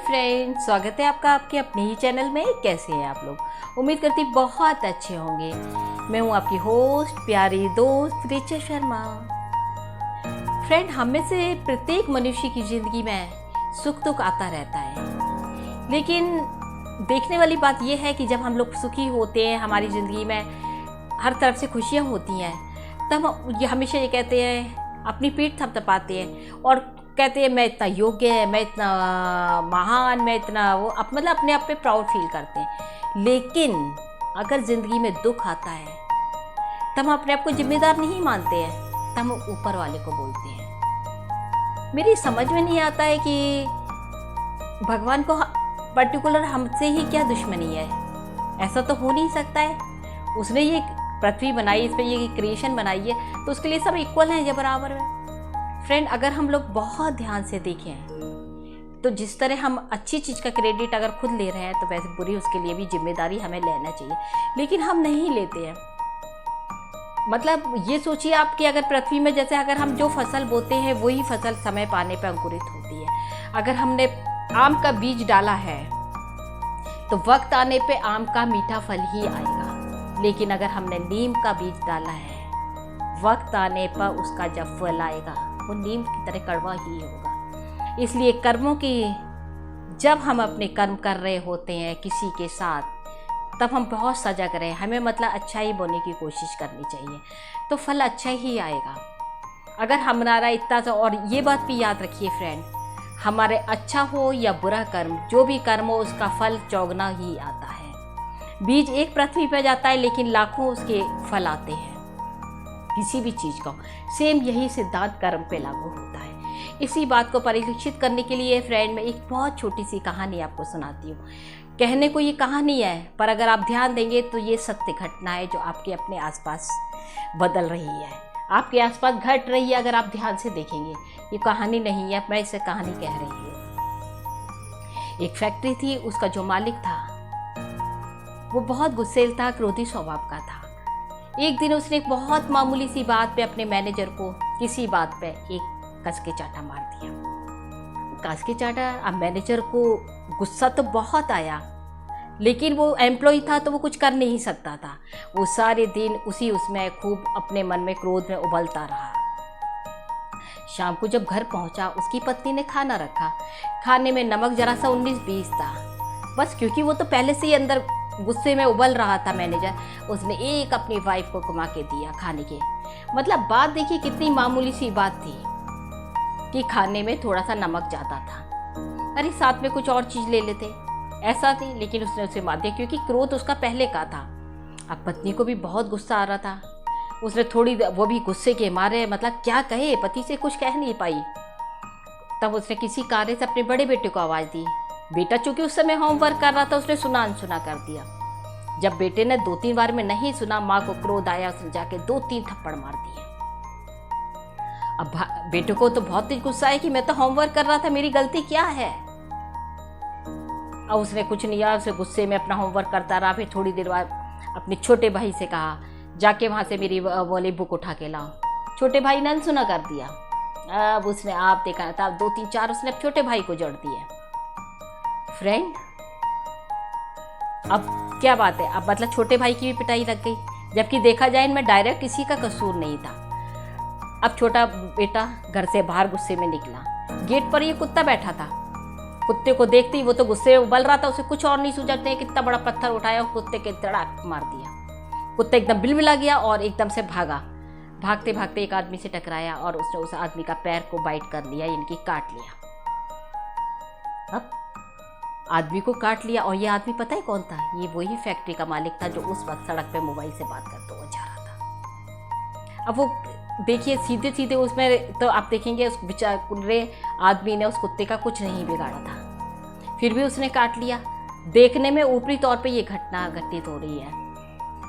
Friends, स्वागत है आपका आपके अपने ही चैनल में। कैसे हैं आप लोग? उम्मीद करती बहुत अच्छे होंगे। मैं हूं आपकी होस्ट, प्यारी दोस्त रिचा शर्मा। फ्रेंड, हम में से प्रत्येक मनुष्य की ज़िंदगी में सुख दुख आता रहता है, लेकिन देखने वाली बात यह है कि जब हम लोग सुखी होते हैं, हमारी ज़िंदगी में हर तरफ से खुशियाँ होती हैं, तब हम हमेशा ये कहते हैं, अपनी पीठ थपथपाते हैं और कहते हैं मैं इतना योग्य है, मैं इतना महान, मैं इतना वो मतलब अपने आप पे प्राउड फील करते हैं। लेकिन अगर ज़िंदगी में दुख आता है तब हम अपने आप को जिम्मेदार नहीं मानते हैं, तब हम ऊपर वाले को बोलते हैं। मेरी समझ में नहीं आता है कि भगवान को पर्टिकुलर हमसे ही क्या दुश्मनी है। ऐसा तो हो नहीं सकता है। उसने ये पृथ्वी बनाई, इस पर ये क्रिएशन बनाई है, तो उसके लिए सब इक्वल हैं या बराबर है। फ्रेंड, अगर हम लोग बहुत ध्यान से देखें तो जिस तरह हम अच्छी चीज़ का क्रेडिट अगर खुद ले रहे हैं, तो वैसे बुरी उसके लिए भी जिम्मेदारी हमें लेना चाहिए, लेकिन हम नहीं लेते हैं। मतलब ये सोचिए आप कि अगर पृथ्वी में जैसे अगर हम जो फसल बोते हैं वही फसल समय पाने पर अंकुरित होती है। अगर हमने आम का बीज डाला है तो वक्त आने पे आम का मीठा फल ही आएगा, लेकिन अगर हमने नीम का बीज डाला है, वक्त आने पर उसका जब फल आएगा वो नीम की तरह कड़वा ही होगा। इसलिए कर्मों की जब हम अपने कर्म कर रहे होते हैं किसी के साथ, तब हम बहुत सजग रहें। हमें मतलब अच्छा ही बोने की कोशिश करनी चाहिए, तो फल अच्छा ही आएगा। अगर हमारा इतना सा, और ये बात भी याद रखिए फ्रेंड, हमारे अच्छा हो या बुरा कर्म, जो भी कर्म हो उसका फल चौगुना ही आता है। बीज एक पृथ्वी पर जाता है, लेकिन लाखों उसके फल आते हैं किसी भी चीज़ का। सेम यही सिद्धांत कर्म पे लागू होता है। इसी बात को परिलक्षित करने के लिए फ्रेंड मैं एक बहुत छोटी सी कहानी आपको सुनाती हूँ। कहने को ये कहानी है, पर अगर आप ध्यान देंगे तो ये सत्य घटना है जो आपके अपने आसपास बदल रही है, आपके आसपास घट रही है। अगर आप ध्यान से देखेंगे, ये कहानी नहीं है, मैं इसे कहानी कह रही हूँ। एक फैक्ट्री थी, उसका जो मालिक था वो बहुत गुस्सैल था, क्रोधी स्वभाव का था। एक दिन उसने एक बहुत मामूली सी बात पे अपने मैनेजर को किसी बात पे एक कस के चाटा मार दिया। कस के चाटा, अब मैनेजर को गुस्सा तो बहुत आया, लेकिन वो एम्प्लॉय था तो वो कुछ कर नहीं सकता था। वो सारे दिन उसमें खूब अपने मन में क्रोध में उबलता रहा। शाम को जब घर पहुंचा, उसकी पत्नी ने खाना रखा। खाने में नमक जरा सा 19-20 था, बस क्योंकि वो तो पहले से ही अंदर गुस्से में उबल रहा था मैनेजर, उसने एक अपनी वाइफ को घुमा के दिया खाने के। मतलब बात देखिए कितनी मामूली सी बात थी कि खाने में थोड़ा सा नमक ज़्यादा था, अरे साथ में कुछ और चीज़ ले लेते, ऐसा थी। लेकिन उसने उसे मार दिया क्योंकि क्रोध उसका पहले का था। अब पत्नी को भी बहुत गुस्सा आ रहा था। उसने वो भी गुस्से के मारे मतलब क्या कहे, पति से कुछ कह नहीं पाई। तब उसने किसी कार्य से अपने बड़े बेटे को आवाज़ दी। बेटा चूंकि उस समय होमवर्क कर रहा था, उसने सुना अनसुना कर दिया। जब बेटे ने 2-3 बार में नहीं सुना, माँ को क्रोध आया, उसने जाके 2-3 थप्पड़ मार दिए। अब बेटे को तो बहुत तेज गुस्सा है कि मैं तो होमवर्क कर रहा था, मेरी गलती क्या है। अब उसने कुछ नहीं किया, उसे गुस्से में अपना होमवर्क करता रहा। फिर थोड़ी देर बाद अपने छोटे भाई से कहा, जाके वहाँ से मेरी वाली बुक उठा के लाओ। छोटे भाई ने अनसुना कर दिया। अब उसने आप देखा था, 2-3-4 उसने छोटे भाई को जोड़ दिए। फ्रेंड, अब क्या बात है, अब मतलब छोटे भाई की भी पिटाई लग गई, जबकि देखा जाए इनमें डायरेक्ट किसी का कसूर नहीं था। अब छोटा बेटा घर से बाहर गुस्से में निकला। गेट पर ये कुत्ता बैठा था। कुत्ते को देखते ही वो तो गुस्से में उबल रहा था, उसे कुछ और नहीं सूझते, कितना बड़ा पत्थर उठाया और कुत्ते के धड़ाक मार दिया। कुत्ता एकदम बिलबिला गया और एकदम से भागा। भागते भागते एक आदमी से टकराया और उसने उस आदमी का पैर को बाइट कर लिया, यानी कि काट लिया। अब आदमी को काट लिया, और ये आदमी पता है कौन था? ये वही फैक्ट्री का मालिक था जो उस वक्त सड़क पे मोबाइल से बात करते हुए जा रहा था। अब वो देखिए सीधे सीधे उसमें तो आप देखेंगे उस बेचारे आदमी ने उस कुत्ते का कुछ नहीं बिगाड़ा था, फिर भी उसने काट लिया। देखने में ऊपरी तौर पे ये घटना घटित हो रही है,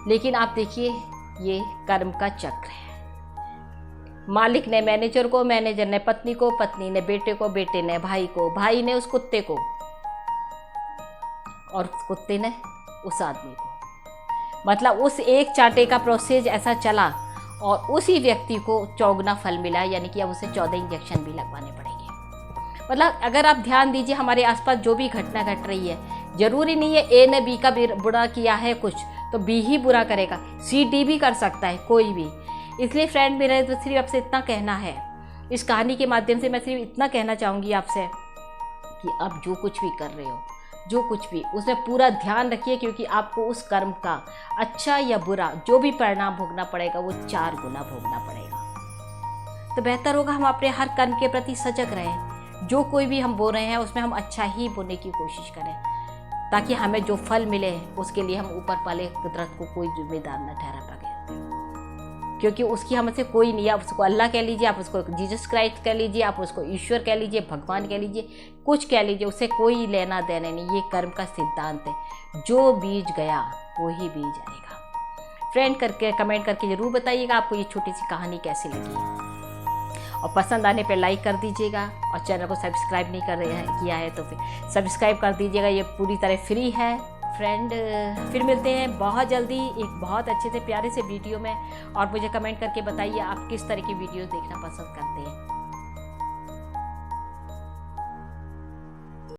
लेकिन आप देखिए ये कर्म का चक्र है। मालिक ने मैनेजर को, मैनेजर ने पत्नी को, पत्नी ने बेटे को, बेटे ने भाई को, भाई ने उस कुत्ते को, और कुत्ते ने उस आदमी को। मतलब उस एक चांटे का प्रोसेस ऐसा चला और उसी व्यक्ति को चौगुना फल मिला, यानी कि अब उसे 14 इंजेक्शन भी लगवाने पड़ेंगे। मतलब अगर आप ध्यान दीजिए हमारे आसपास जो भी घटना घट रही है, ज़रूरी नहीं है ए ने बी का बुरा किया है कुछ तो बी ही बुरा करेगा, सी डी भी कर सकता है कोई भी। इसलिए फ्रेंड मेरा तो सिर्फ आपसे इतना कहना है, इस कहानी के माध्यम से मैं सिर्फ इतना कहना चाहूँगी आपसे कि आप जो कुछ भी कर रहे हो, जो कुछ भी, उसमें पूरा ध्यान रखिए, क्योंकि आपको उस कर्म का अच्छा या बुरा जो भी परिणाम भोगना पड़ेगा वो 4 गुना भोगना पड़ेगा। तो बेहतर होगा हम अपने हर कर्म के प्रति सजग रहें, जो कोई भी हम बोल रहे हैं उसमें हम अच्छा ही बोलने की कोशिश करें, ताकि हमें जो फल मिले उसके लिए हम ऊपर वाले कुदरत को कोई जिम्मेदार न ठहरा पाए, क्योंकि उसकी हमसे कोई नहीं है। आप उसको अल्लाह कह लीजिए, आप उसको जीसस क्राइस्ट कह लीजिए, आप उसको ईश्वर कह लीजिए, भगवान कह लीजिए, कुछ कह लीजिए, उससे कोई लेना देना नहीं। ये कर्म का सिद्धांत है, जो बीज गया वो ही बीज आएगा। फ्रेंड करके कमेंट करके ज़रूर बताइएगा आपको ये छोटी सी कहानी कैसी लगी, और पसंद आने पर लाइक कर दीजिएगा, और चैनल को सब्सक्राइब नहीं कर रहे हैं किया है तो फिर सब्सक्राइब कर दीजिएगा, ये पूरी तरह फ्री है। फ्रेंड फिर मिलते हैं बहुत जल्दी एक बहुत अच्छे से प्यारे से वीडियो में, और मुझे कमेंट करके बताइए आप किस तरह की वीडियो देखना पसंद करते हैं।